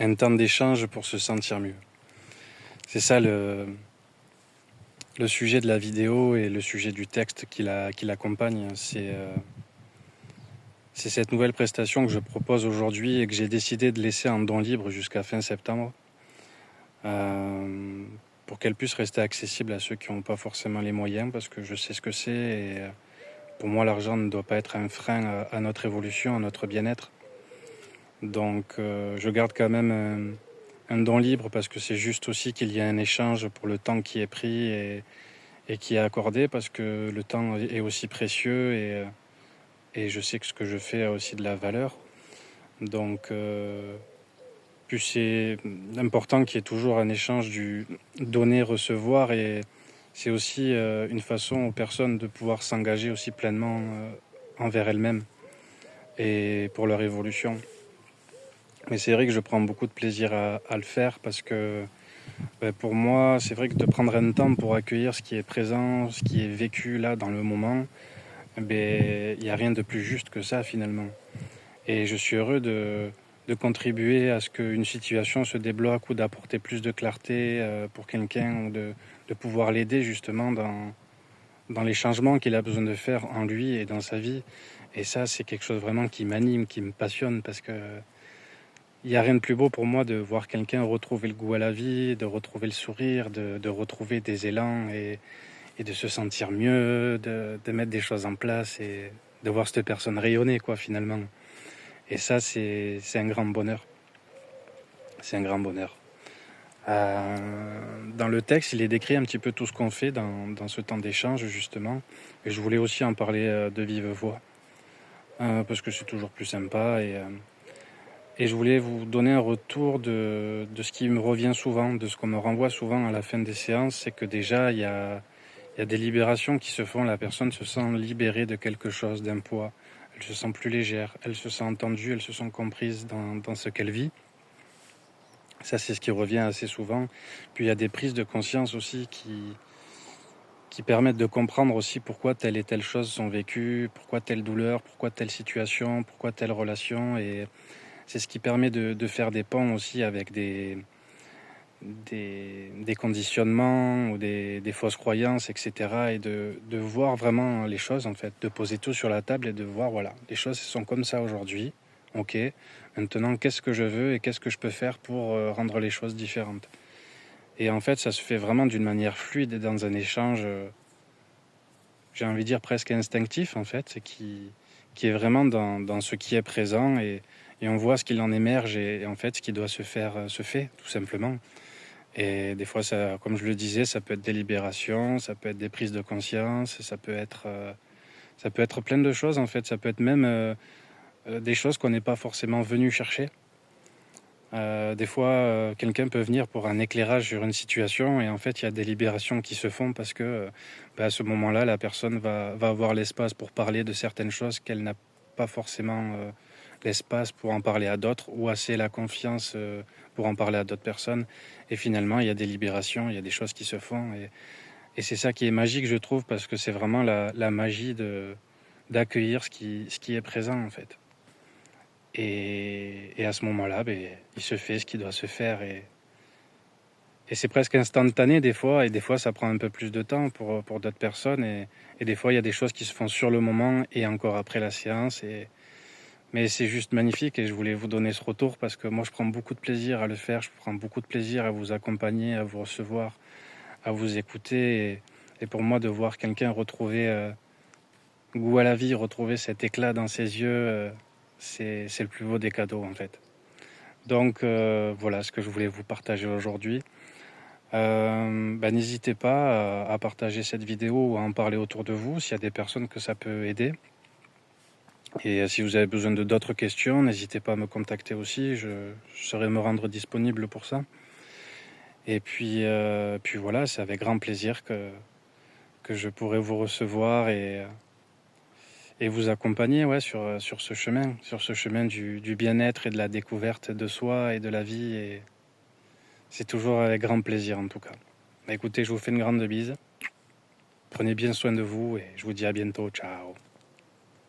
un temps d'échange pour se sentir mieux. C'est ça le sujet de la vidéo et le sujet du texte qui l'accompagne. C'est cette nouvelle prestation que je propose aujourd'hui et que j'ai décidé de laisser en don libre jusqu'à fin septembre pour qu'elle puisse rester accessible à ceux qui n'ont pas forcément les moyens, parce que je sais ce que c'est et pour moi l'argent ne doit pas être un frein à notre évolution, à notre bien-être. Donc je garde quand même un don libre parce que c'est juste aussi qu'il y a un échange pour le temps qui est pris et qui est accordé, parce que le temps est aussi précieux et je sais que ce que je fais a aussi de la valeur. Donc puis c'est important qu'il y ait toujours un échange du donner-recevoir, et c'est aussi une façon aux personnes de pouvoir s'engager aussi pleinement envers elles-mêmes et pour leur évolution. Mais c'est vrai que je prends beaucoup de plaisir à le faire parce que pour moi, c'est vrai que de prendre un temps pour accueillir ce qui est présent, ce qui est vécu là dans le moment, il n'y a rien de plus juste que ça finalement. Et je suis heureux de contribuer à ce qu'une situation se débloque ou d'apporter plus de clarté pour quelqu'un, ou de pouvoir l'aider justement dans les changements qu'il a besoin de faire en lui et dans sa vie. Et ça, c'est quelque chose vraiment qui m'anime, qui me passionne, parce que il n'y a rien de plus beau pour moi de voir quelqu'un retrouver le goût à la vie, de retrouver le sourire, de retrouver des élans et de se sentir mieux, de mettre des choses en place et de voir cette personne rayonner, quoi, finalement. Et ça, c'est un grand bonheur. C'est un grand bonheur. Dans le texte, il est décrit un petit peu tout ce qu'on fait dans ce temps d'échange, justement. Et je voulais aussi en parler de vive voix, parce que c'est toujours plus sympa. Et je voulais vous donner un retour de ce qui me revient souvent, de ce qu'on me renvoie souvent à la fin des séances. C'est que déjà, il y a des libérations qui se font. La personne se sent libérée de quelque chose, d'un poids. Elle se sent plus légère, elle se sent entendue, elle se sent comprise dans ce qu'elle vit. Ça, c'est ce qui revient assez souvent. Puis il y a des prises de conscience aussi qui permettent de comprendre aussi pourquoi telle et telle chose sont vécues, pourquoi telle douleur, pourquoi telle situation, pourquoi telle relation. Et c'est ce qui permet de faire des ponts aussi avec des conditionnements ou des fausses croyances, etc. Et de voir vraiment les choses, en fait, de poser tout sur la table et de voir, voilà, les choses sont comme ça aujourd'hui. Ok, maintenant, qu'est-ce que je veux et qu'est-ce que je peux faire pour rendre les choses différentes. Et en fait, ça se fait vraiment d'une manière fluide et dans un échange, j'ai envie de dire presque instinctif, en fait, qui est vraiment dans ce qui est présent, et on voit ce qu'il en émerge, et en fait, ce qui doit se faire se fait, tout simplement. Et des fois, ça, comme je le disais, ça peut être des libérations, ça peut être des prises de conscience, ça peut être plein de choses, en fait. Ça peut être même des choses qu'on n'est pas forcément venu chercher. Des fois, quelqu'un peut venir pour un éclairage sur une situation, et en fait, il y a des libérations qui se font parce que à ce moment-là, la personne va avoir l'espace pour parler de certaines choses qu'elle n'a pas forcément l'espace pour en parler à d'autres, ou assez la confiance pour en parler à d'autres personnes. Et finalement, il y a des libérations, il y a des choses qui se font. Et c'est ça qui est magique, je trouve, parce que c'est vraiment la magie d'accueillir ce qui est présent, en fait. Et à ce moment-là, il se fait ce qui doit se faire. Et c'est presque instantané des fois, et des fois ça prend un peu plus de temps pour d'autres personnes. Et des fois, il y a des choses qui se font sur le moment et encore après la séance. Mais c'est juste magnifique, et je voulais vous donner ce retour parce que moi, je prends beaucoup de plaisir à le faire. Je prends beaucoup de plaisir à vous accompagner, à vous recevoir, à vous écouter. Et pour moi, de voir quelqu'un retrouver goût à la vie, retrouver cet éclat dans ses yeux, c'est le plus beau des cadeaux, en fait. Donc voilà ce que je voulais vous partager aujourd'hui. N'hésitez pas à partager cette vidéo ou à en parler autour de vous s'il y a des personnes que ça peut aider. Et si vous avez besoin de d'autres questions, n'hésitez pas à me contacter aussi. Je saurai me rendre disponible pour ça. Et puis voilà, c'est avec grand plaisir que je pourrai vous recevoir et vous accompagner, ouais, sur ce chemin du bien-être et de la découverte de soi et de la vie. Et c'est toujours avec grand plaisir, en tout cas. Écoutez, je vous fais une grande bise. Prenez bien soin de vous et je vous dis à bientôt. Ciao.